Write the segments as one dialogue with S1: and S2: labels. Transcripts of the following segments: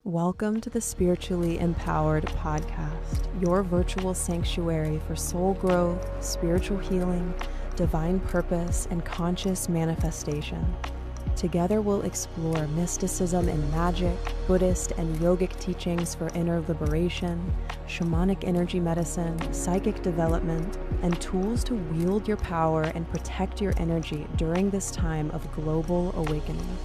S1: Welcome to the Spiritually Empowered Podcast, your virtual sanctuary for soul growth, spiritual healing, divine purpose, and conscious manifestation. Together we'll explore mysticism and magic, Buddhist and yogic teachings for inner liberation, shamanic energy medicine, psychic development, and tools to wield your power and protect your energy during this time of global awakening.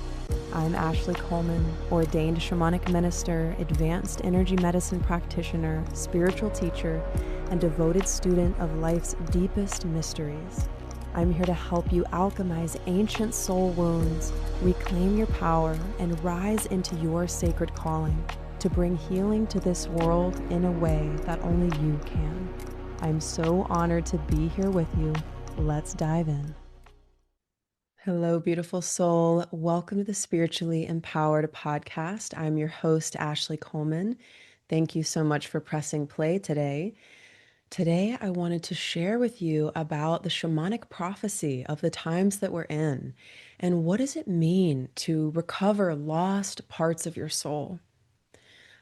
S1: I'm Ashley Coleman, ordained shamanic minister, advanced energy medicine practitioner, spiritual teacher, and devoted student of life's deepest mysteries. I'm here to help you alchemize ancient soul wounds, reclaim your power, and rise into your sacred calling to bring healing to this world in a way that only you can. I'm so honored to be here with you. Let's dive in. Hello, beautiful soul. Welcome to the Spiritually Empowered Podcast. I'm your host, Ashley Coleman. Thank you so much for pressing play today. Today, I wanted to share with you about the shamanic prophecy of the times that we're in and what does it mean to recover lost parts of your soul.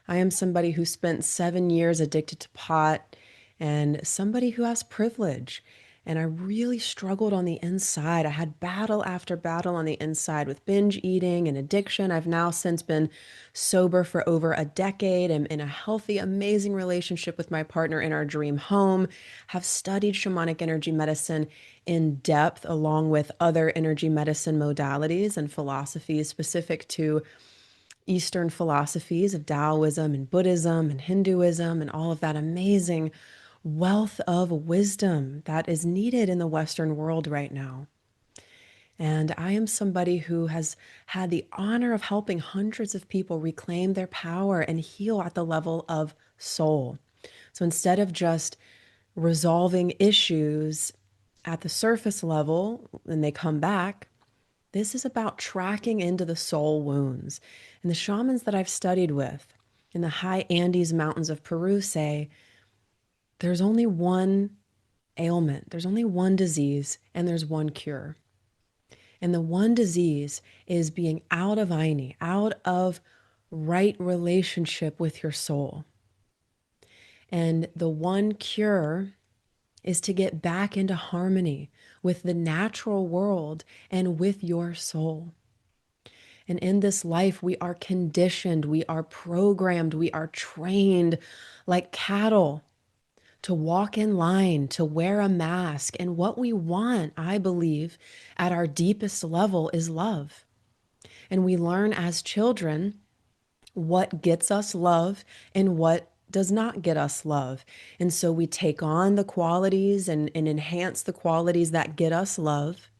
S1: I am somebody who spent 7 years addicted to pot and somebody who has privilege. And I really struggled on the inside. I had battle after battle on the inside with binge eating and addiction. I've now since been sober for over a decade. I'm in a healthy, amazing relationship with my partner in our dream home, have studied shamanic energy medicine in depth, along with other energy medicine modalities and philosophies specific to Eastern philosophies of Taoism and Buddhism and Hinduism and all of that amazing wealth of wisdom that is needed in the Western world right now. And I am somebody who has had the honor of helping hundreds of people reclaim their power and heal at the level of soul. So instead of just resolving issues at the surface level and they come back, this is about tracking into the soul wounds. And the shamans that I've studied with in the high Andes mountains of Peru say there's only one ailment, there's only one disease, and there's one cure. And the one disease is being out of aini, out of right relationship with your soul. And the one cure is to get back into harmony with the natural world and with your soul. And in this life, we are conditioned, we are programmed, we are trained like cattle to walk in line, to wear a mask. And what we want, I believe, at our deepest level is love. And we learn as children what gets us love and what does not get us love. And so we take on the qualities and enhance the qualities that get us love.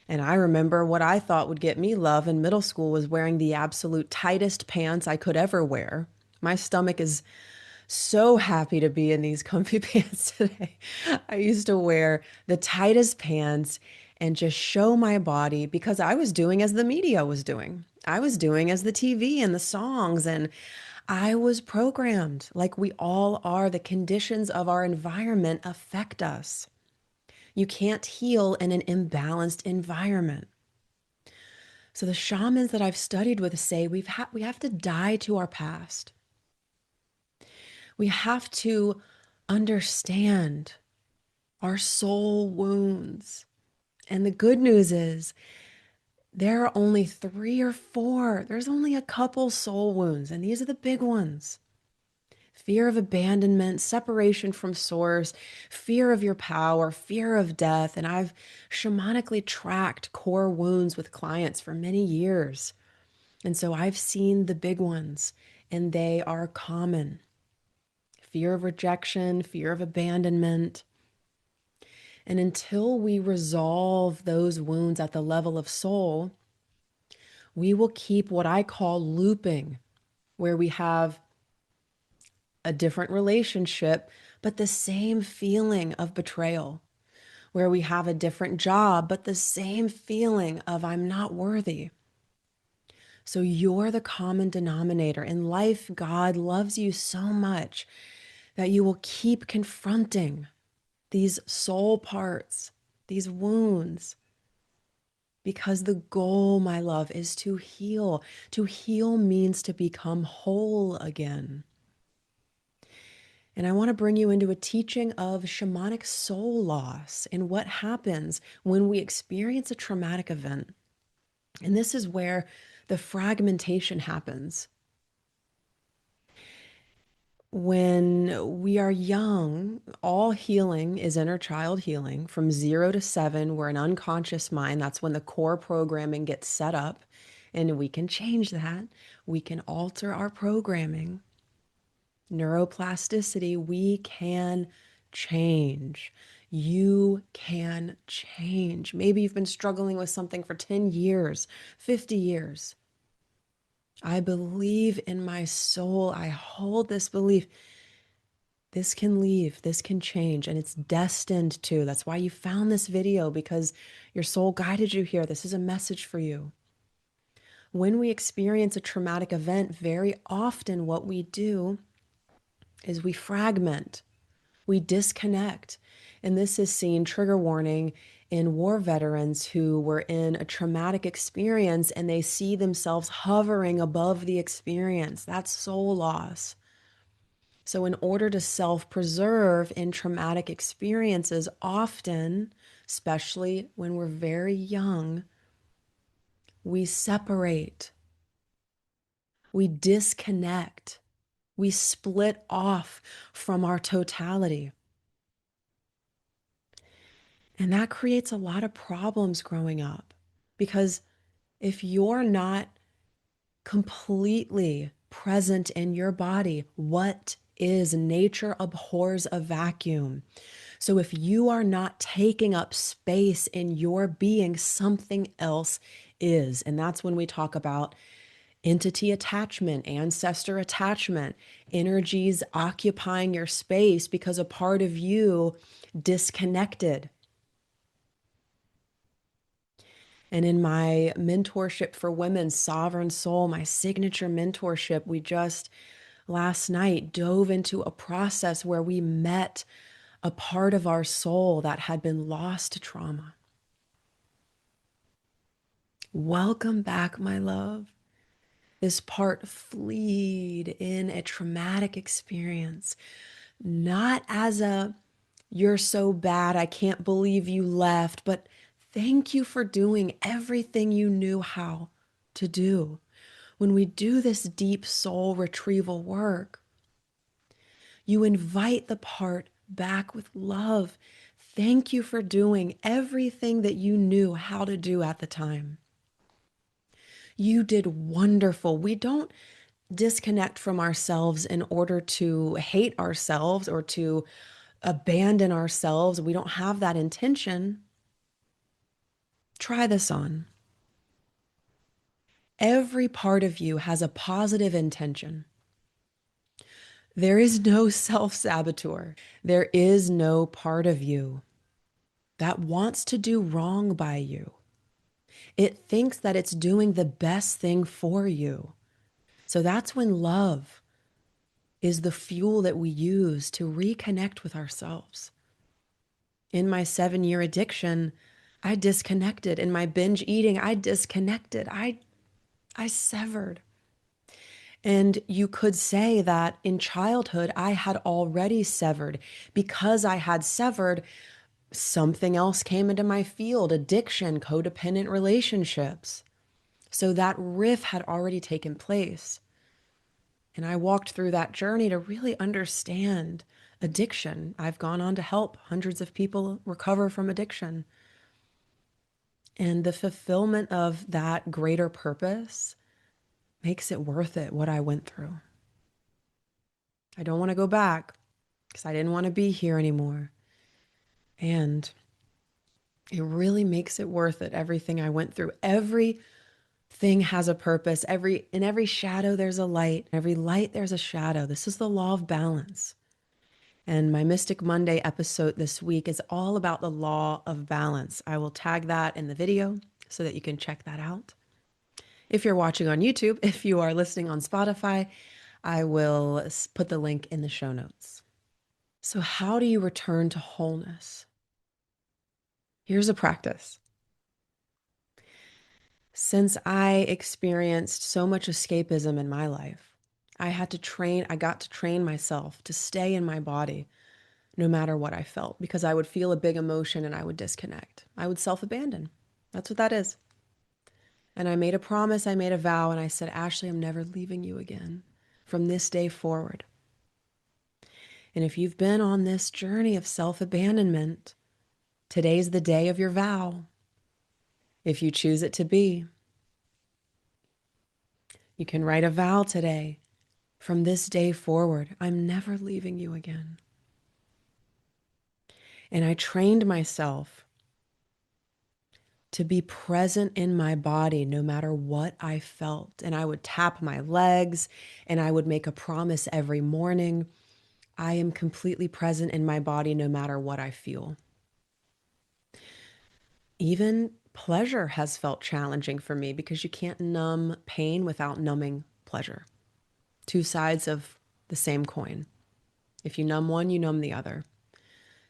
S1: And I remember what I thought would get me love in middle school was wearing the absolute tightest pants I could ever wear. My stomach is so happy to be in these comfy pants today. I used to wear the tightest pants and just show my body because I was doing as the media was doing. I was doing as the TV and the songs, and I was programmed like we all are. The conditions of our environment affect us. You can't heal in an imbalanced environment. So the shamans that I've studied with say we have to die to our past. We have to understand our soul wounds. And the good news is there are only 3 or 4. There's only a couple soul wounds, and these are the big ones. Fear of abandonment, separation from source, fear of your power, fear of death. And I've shamanically tracked core wounds with clients for many years. And so I've seen the big ones, and they are common. Fear of rejection, fear of abandonment. And until we resolve those wounds at the level of soul, we will keep what I call looping, where we have a different relationship, but the same feeling of betrayal, where we have a different job, but the same feeling of I'm not worthy. So you're the common denominator. In life, God loves you so much that you will keep confronting these soul parts, these wounds, Because the goal, my love, is to heal. To heal means to become whole again. And I want to bring you into a teaching of shamanic soul loss and what happens when we experience a traumatic event. And this is where the fragmentation happens. When we are young, all healing is inner child healing. From 0 to 7, we're an unconscious mind. That's when the core programming gets set up, and we can change that. We can alter our programming. Neuroplasticity, we can change. You can change. Maybe you've been struggling with something for 10 years, 50 years. I believe in my soul. I hold this belief. This can leave, this can change, and it's destined to. That's why you found this video, because your soul guided you here. This is a message for you. When we experience a traumatic event, very often what we do is we fragment, we disconnect. And this is seen, trigger warning, in war veterans who were in a traumatic experience and they see themselves hovering above the experience. That's soul loss. So, in order to self preserve in traumatic experiences, often, especially when we're very young, we separate, we disconnect, we split off from our totality. And that creates a lot of problems growing up, because if you're not completely present in your body, what is nature abhors a vacuum. So if you are not taking up space in your being, something else is. And that's when we talk about entity attachment, ancestor attachment, energies occupying your space because a part of you disconnected. And in my mentorship for women, Sovereign Soul, my signature mentorship, we just last night dove into a process where we met a part of our soul that had been lost to trauma. Welcome back, my love. This part fleed in a traumatic experience, not as a, you're so bad, I can't believe you left, but thank you for doing everything you knew how to do. When we do this deep soul retrieval work, you invite the part back with love. Thank you for doing everything that you knew how to do at the time. You did wonderful. We don't disconnect from ourselves in order to hate ourselves or to abandon ourselves. We don't have that intention. Try this on. Every part of you has a positive intention. There is no self-saboteur. There is no part of you that wants to do wrong by you. It thinks that it's doing the best thing for you. So that's when love is the fuel that we use to reconnect with ourselves. In my 7-year addiction, I disconnected. In my binge eating, I disconnected. I severed. And you could say that in childhood, I had already severed. Because I had severed, something else came into my field: addiction, codependent relationships. So that rift had already taken place. And I walked through that journey to really understand addiction. I've gone on to help hundreds of people recover from addiction. And the fulfillment of that greater purpose makes it worth it, what I went through. I don't want to go back because I didn't want to be here anymore. And it really makes it worth it, everything I went through. Everything has a purpose. In every shadow, there's a light. In every light, there's a shadow. This is the law of balance. And my Mystic Monday episode this week is all about the law of balance. I will tag that in the video so that you can check that out. If you're watching on YouTube, if you are listening on Spotify, I will put the link in the show notes. So how do you return to wholeness? Here's a practice. Since I experienced so much escapism in my life, I got to train myself to stay in my body no matter what I felt because I would feel a big emotion and I would disconnect. I would self abandon. That's what that is. And I made a promise, I made a vow, and I said, Ashley, I'm never leaving you again from this day forward. And if you've been on this journey of self abandonment, today's the day of your vow. If you choose it to be, you can write a vow today. From this day forward, I'm never leaving you again. And I trained myself to be present in my body no matter what I felt. And I would tap my legs and I would make a promise every morning. I am completely present in my body no matter what I feel. Even pleasure has felt challenging for me because you can't numb pain without numbing pleasure. Two sides of the same coin. If you numb one, you numb the other.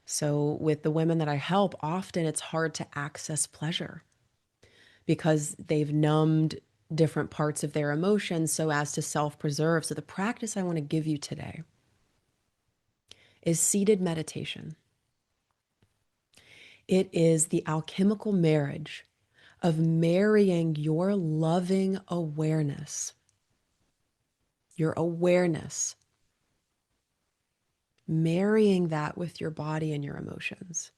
S1: So with the women that I help, often it's hard to access pleasure because they've numbed different parts of their emotions so as to self-preserve. So the practice I want to give you today is seated meditation. It is the alchemical marriage of marrying your loving awareness, marrying that with your body and your emotions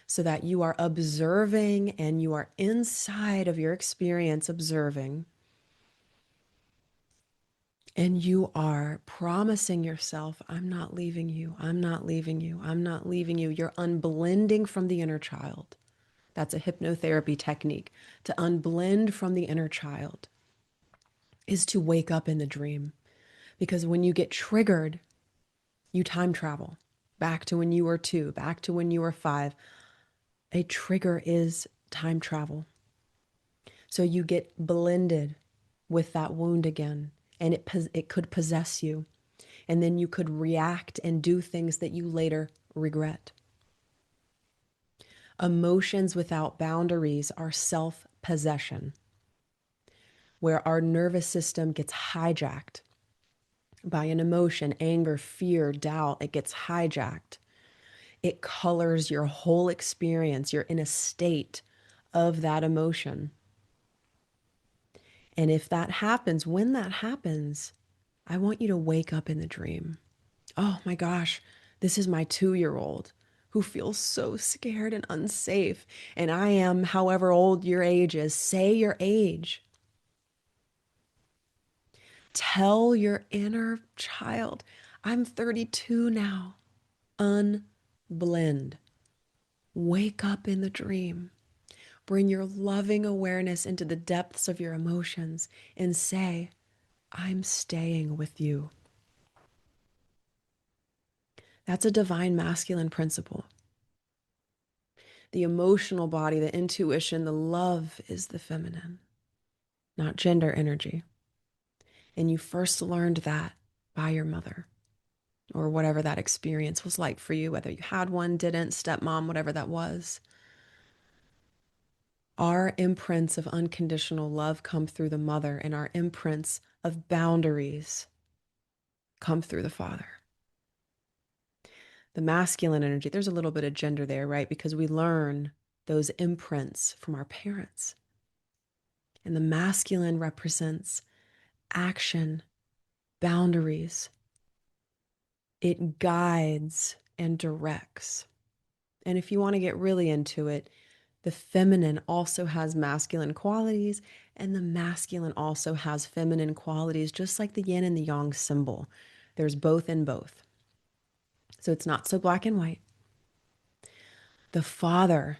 S1: so that you are observing and you are inside of your experience observing. And you are promising yourself, I'm not leaving you. I'm not leaving you. I'm not leaving you. You're unblending from the inner child. That's a hypnotherapy technique. To unblend from the inner child is to wake up in the dream. Because when you get triggered, you time travel back to when you were 2, back to when you were 5. A trigger is time travel. So you get blended with that wound again, and it could possess you. And then you could react and do things that you later regret. Emotions without boundaries are self-possession, where our nervous system gets hijacked by an emotion, anger, fear, doubt. It gets hijacked. It colors your whole experience. You're in a state of that emotion. And if that happens, when that happens, I want you to wake up in the dream. Oh my gosh, this is my 2-year-old who feels so scared and unsafe. And I am, however old your age is, say your age. Tell your inner child, I'm 32 now. Unblend. Wake up in the dream. Bring your loving awareness into the depths of your emotions and say, I'm staying with you. That's a divine masculine principle. The emotional body, the intuition, the love is the feminine, not gender energy. And you first learned that by your mother or whatever that experience was like for you, whether you had one, didn't, stepmom, whatever that was. Our imprints of unconditional love come through the mother, and our imprints of boundaries come through the father. The masculine energy, there's a little bit of gender there, right? Because we learn those imprints from our parents. And the masculine represents action, boundaries. It guides and directs. And if you want to get really into it, the feminine also has masculine qualities, and the masculine also has feminine qualities, just like the yin and the yang symbol. There's both in both. So it's not so black and white. The father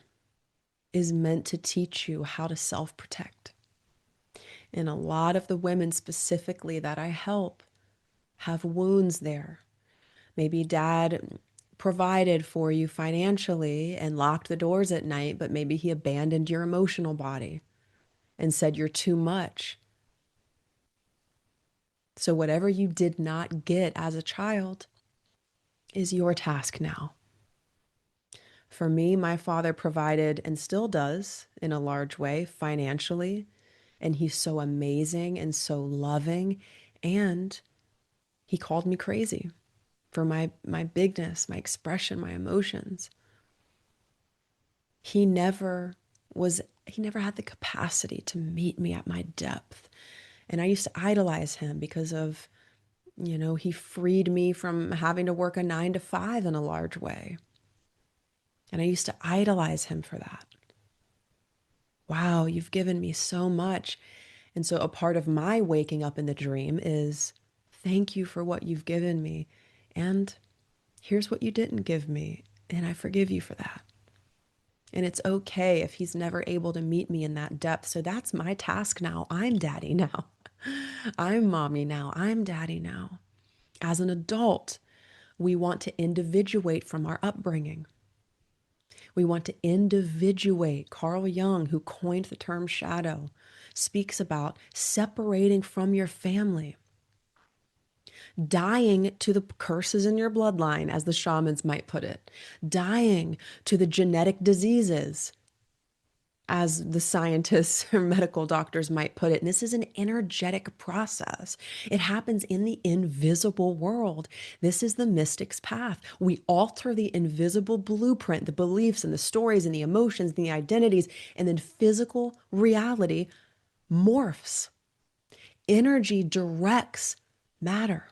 S1: is meant to teach you how to self-protect. And a lot of the women specifically that I help have wounds there. Maybe dad provided for you financially and locked the doors at night, but maybe he abandoned your emotional body and said you're too much. So whatever you did not get as a child is your task now. For me, my father provided and still does in a large way financially. And he's so amazing and so loving. And he called me crazy for my bigness, my expression, my emotions. He never he never had the capacity to meet me at my depth. And I used to idolize him because of, he freed me from having to work a 9 to 5 in a large way. And I used to idolize him for that. Wow, you've given me so much. And so a part of my waking up in the dream is thank you for what you've given me. And here's what you didn't give me. And I forgive you for that. And it's okay if he's never able to meet me in that depth. So that's my task now. I'm daddy now. I'm mommy now. I'm daddy now. As an adult, we want to individuate from our upbringing. We want to individuate. Carl Jung, who coined the term shadow, speaks about separating from your family, dying to the curses in your bloodline, as the shamans might put it, dying to the genetic diseases, as the scientists or medical doctors might put it. And this is an energetic process. It happens in the invisible world. This is the mystic's path. We alter the invisible blueprint, the beliefs and the stories and the emotions and the identities, and then physical reality morphs. Energy directs matter.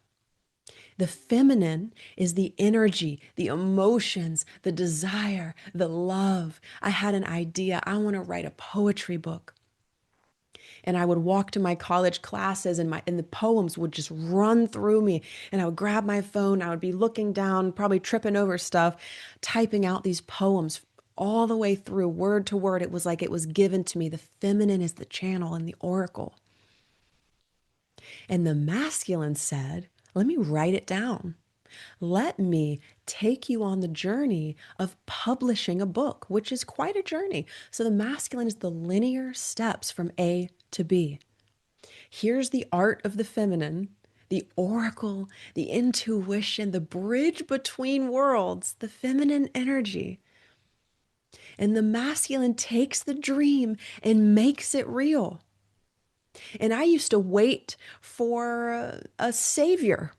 S1: The feminine is the energy, the emotions, the desire, the love. I had an idea. I want to write a poetry book. And I would walk to my college classes and the poems would just run through me. And I would grab my phone. I would be looking down, probably tripping over stuff, typing out these poems all the way through, word to word. It was like it was given to me. The feminine is the channel and the oracle. And the masculine said, let me write it down. Let me take you on the journey of publishing a book, which is quite a journey. So the masculine is the linear steps from A to B. Here's the art of the feminine, the oracle, the intuition, the bridge between worlds, the feminine energy. And the masculine takes the dream and makes it real. And I used to wait for a savior.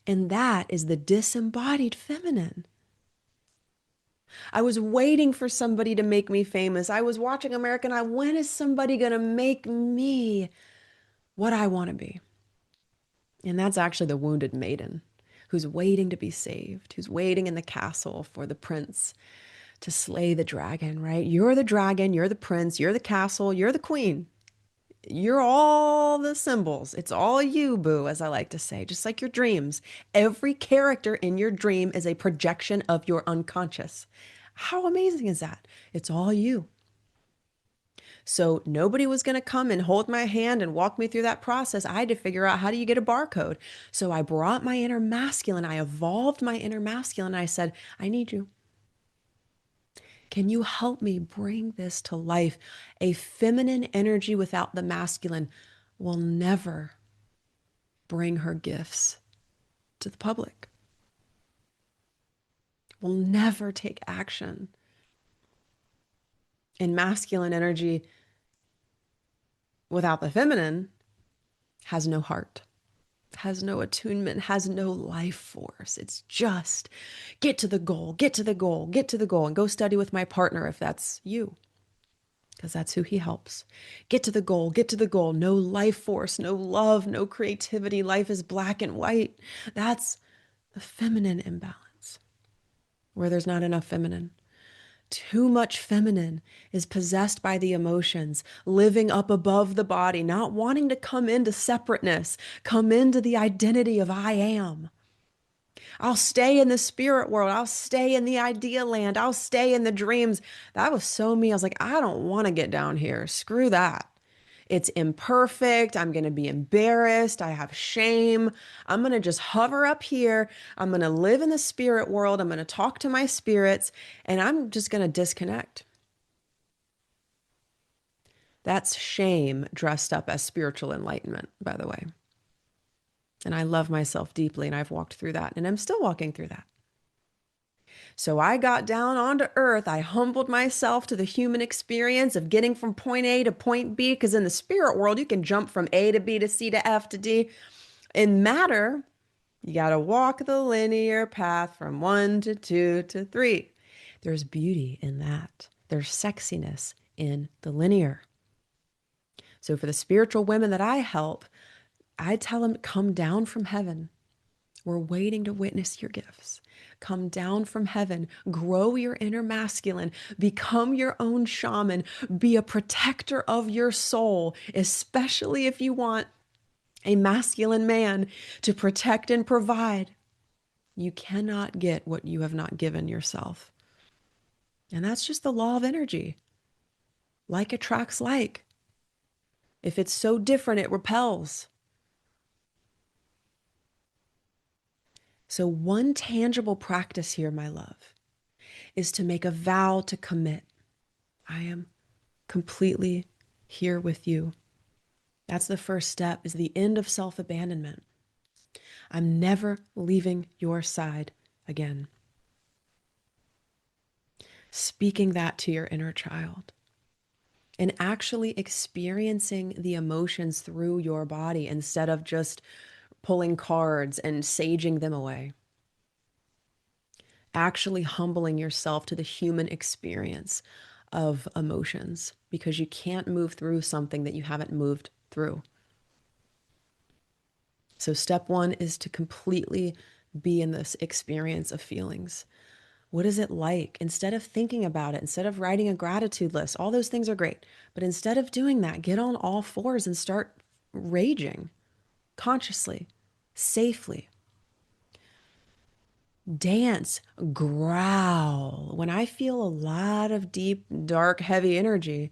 S1: And that is the disembodied feminine. I was waiting for somebody to make me famous. I was watching American Idol. When is somebody going to make me what I want to be? And that's actually the wounded maiden who's waiting to be saved, who's waiting in the castle for the prince to slay the dragon, right? You're the dragon, you're the prince, you're the castle, you're the queen. You're all the symbols. It's all you, boo, as I like to say, just like your dreams. Every character in your dream is a projection of your unconscious. How amazing is that? It's all you. So nobody was going to come and hold my hand and walk me through that process. I had to figure out, how do you get a barcode? So I brought my inner masculine. I evolved my inner masculine. I said, I need you. Can you help me bring this to life? A feminine energy without the masculine will never bring her gifts to the public, will never take action. And masculine energy without the feminine has no heart, has no attunement, has no life force. It's just get to the goal, get to the goal, get to the goal, and go study with my partner if that's you, because that's who he helps. Get to the goal, get to the goal. No life force, no love, no creativity. Life is black and white. That's the feminine imbalance, where there's not enough feminine. Too much feminine is possessed by the emotions, living up above the body, not wanting to come into separateness, come into the identity of I am. I'll stay in the spirit world. I'll stay in the idea land. I'll stay in the dreams. That was so me. I was like, I don't want to get down here. Screw that. It's imperfect. I'm going to be embarrassed. I have shame. I'm going to just hover up here. I'm going to live in the spirit world. I'm going to talk to my spirits, and I'm just going to disconnect. That's shame dressed up as spiritual enlightenment, by the way. And I love myself deeply, and I've walked through that, and I'm still walking through that. So I got down onto earth. I humbled myself to the human experience of getting from point A to point B, because in the spirit world, you can jump from A to B to C to F to D. In matter, you got to walk the linear path from one to two to three. There's beauty in that. There's sexiness in the linear. So for the spiritual women that I help, I tell them, come down from heaven. We're waiting to witness your gifts. Come down from heaven, grow your inner masculine, become your own shaman, be a protector of your soul, especially if you want a masculine man to protect and provide. You cannot get what you have not given yourself. And that's just the law of energy. Like attracts like. If it's so different, it repels. So, one tangible practice here, my love, is to make a vow to commit. I am completely here with you. That's the first step, is the end of self-abandonment. I'm never leaving your side again. Speaking that to your inner child and actually experiencing the emotions through your body instead of just pulling cards and saging them away. Actually humbling yourself to the human experience of emotions, because you can't move through something that you haven't moved through. So step one is to completely be in this experience of feelings. What is it like? Instead of thinking about it, instead of writing a gratitude list, all those things are great. But instead of doing that, get on all fours and start raging consciously, safely. Dance, growl. When I feel a lot of deep, dark, heavy energy,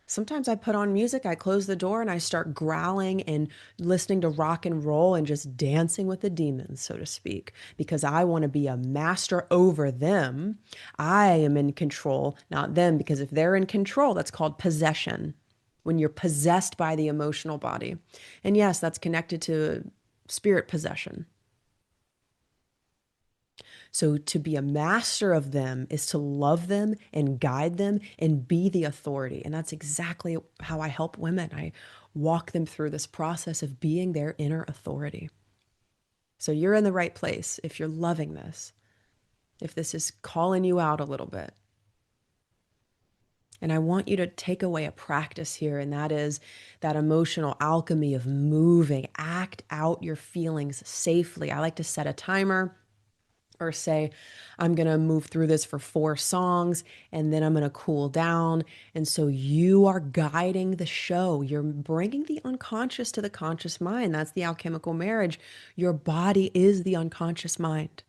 S1: sometimes I put on music, I close the door, and I start growling and listening to rock and roll and just dancing with the demons, so to speak, because I want to be a master over them. I am in control, not them, because if they're in control, that's called possession, when you're possessed by the emotional body. And yes, that's connected to spirit possession. So to be a master of them is to love them and guide them and be the authority. And that's exactly how I help women. I walk them through this process of being their inner authority. So you're in the right place if you're loving this, if this is calling you out a little bit. And I want you to take away a practice here, and that is that emotional alchemy of moving, act out your feelings safely. I like to set a timer, or say, I'm going to move through this for 4 songs and then I'm going to cool down. And so you are guiding the show. You're bringing the unconscious to the conscious mind. That's the alchemical marriage. Your body is the unconscious mind.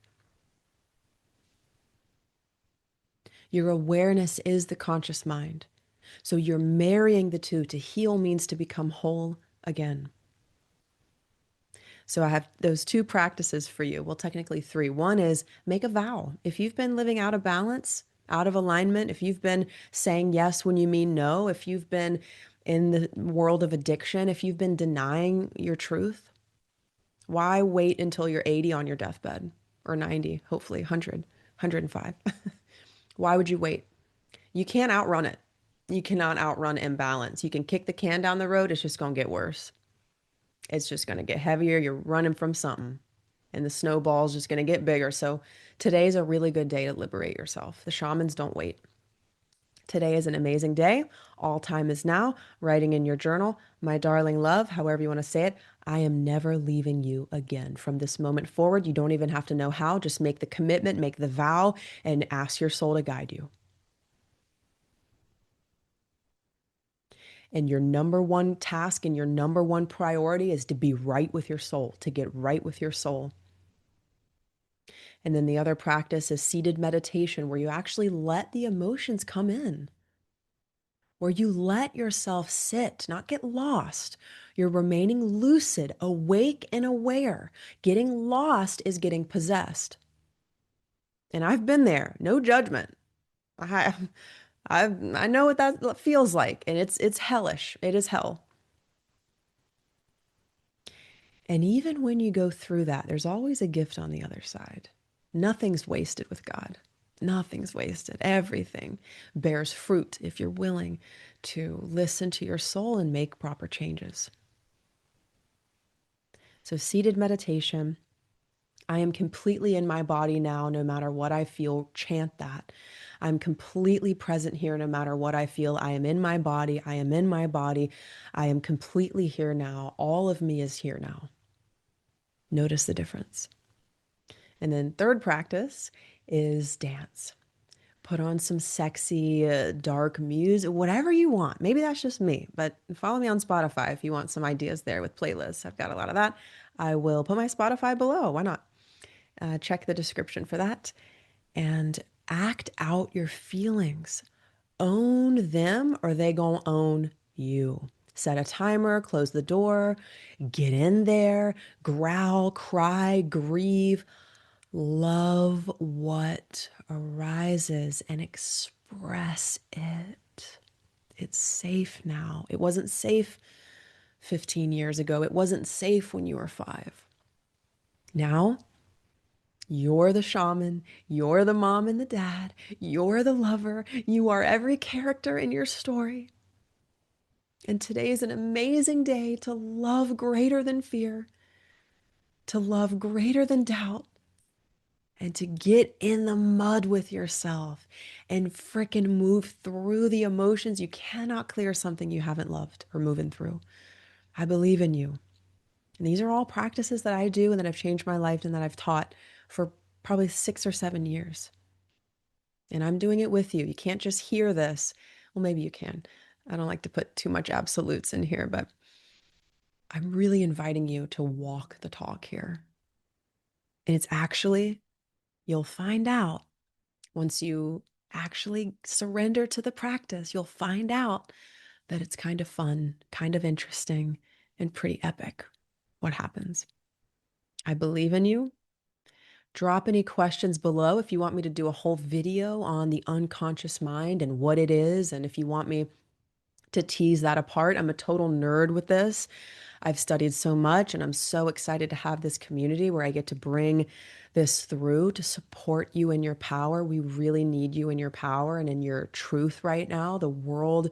S1: Your awareness is the conscious mind. So you're marrying the two. To heal means to become whole again. So I have those 2 practices for you. Well, technically 3. One is make a vow. If you've been living out of balance, out of alignment, if you've been saying yes when you mean no, if you've been in the world of addiction, if you've been denying your truth, why wait until you're 80 on your deathbed, or 90, hopefully 100, 105? Why would you wait? You can't outrun it. You cannot outrun imbalance. You can kick the can down the road. It's just going to get worse. It's just going to get heavier. You're running from something, and the snowball's just going to get bigger. So today's a really good day to liberate yourself. The shamans don't wait. Today is an amazing day. All time is now. Writing in your journal, my darling love, however you want to say it, I am never leaving you again. From this moment forward, you don't even have to know how. Just make the commitment, make the vow, and ask your soul to guide you. And your number one task and your number one priority is to be right with your soul, to get right with your soul. And then the other practice is seated meditation, where you actually let the emotions come in, where you let yourself sit, not get lost. You're remaining lucid, awake, and aware. Getting lost is getting possessed. And I've been there, no judgment. I, I know what that feels like, and it's hellish. It is hell. And even when you go through that, there's always a gift on the other side. Nothing's wasted with God. Nothing's wasted. Everything bears fruit if you're willing to listen to your soul and make proper changes. So, seated meditation. I am completely in my body now, no matter what I feel. Chant that. I'm completely present here, no matter what I feel. I am in my body. I am in my body. I am completely here now. All of me is here now. Notice the difference. And then third practice is dance. Put on some sexy, dark music, whatever you want. Maybe that's just me, but follow me on Spotify if you want some ideas there with playlists. I've got a lot of that. I will put my Spotify below. Why not? Check the description for that. And act out your feelings. Own them or they gonna own you. Set a timer, close the door, get in there, growl, cry, grieve, love what arises and express it. It's safe now. It wasn't safe 15 years ago. It wasn't safe when you were 5. Now, you're the shaman, you're the mom and the dad, you're the lover, you are every character in your story. And today is an amazing day to love greater than fear, to love greater than doubt, and to get in the mud with yourself and frickin' move through the emotions. You cannot clear something you haven't loved or moving through. I believe in you. And these are all practices that I do and that have changed my life and that I've taught for probably 6 or 7 years. And I'm doing it with you. You can't just hear this. Well, maybe you can. I don't like to put too much absolutes in here, but I'm really inviting you to walk the talk here. And it's actually, you'll find out once you actually surrender to the practice, you'll find out that it's kind of fun, kind of interesting, and pretty epic what happens. I believe in you. Drop any questions below if you want me to do a whole video on the unconscious mind and what it is. And if you want me to tease that apart, I'm a total nerd with this. I've studied so much and I'm so excited to have this community where I get to bring this through to support you in your power. We really need you in your power and in your truth right now. The world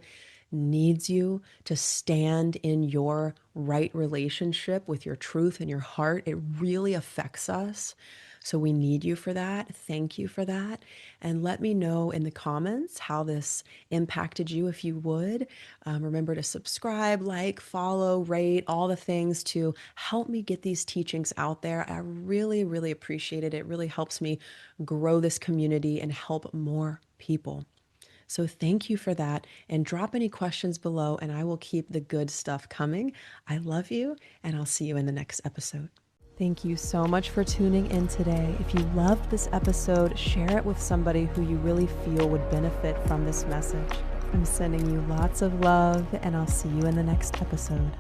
S1: needs you to stand in your right relationship with your truth and your heart. It really affects us. So we need you for that. Thank you for that. And let me know in the comments how this impacted you if you would. Remember to subscribe, like, follow, rate, all the things to help me get these teachings out there. I really, really appreciate it. It really helps me grow this community and help more people. So thank you for that, and drop any questions below and I will keep the good stuff coming. I love you and I'll see you in the next episode. Thank you so much for tuning in today. If you loved this episode, share it with somebody who you really feel would benefit from this message. I'm sending you lots of love and I'll see you in the next episode.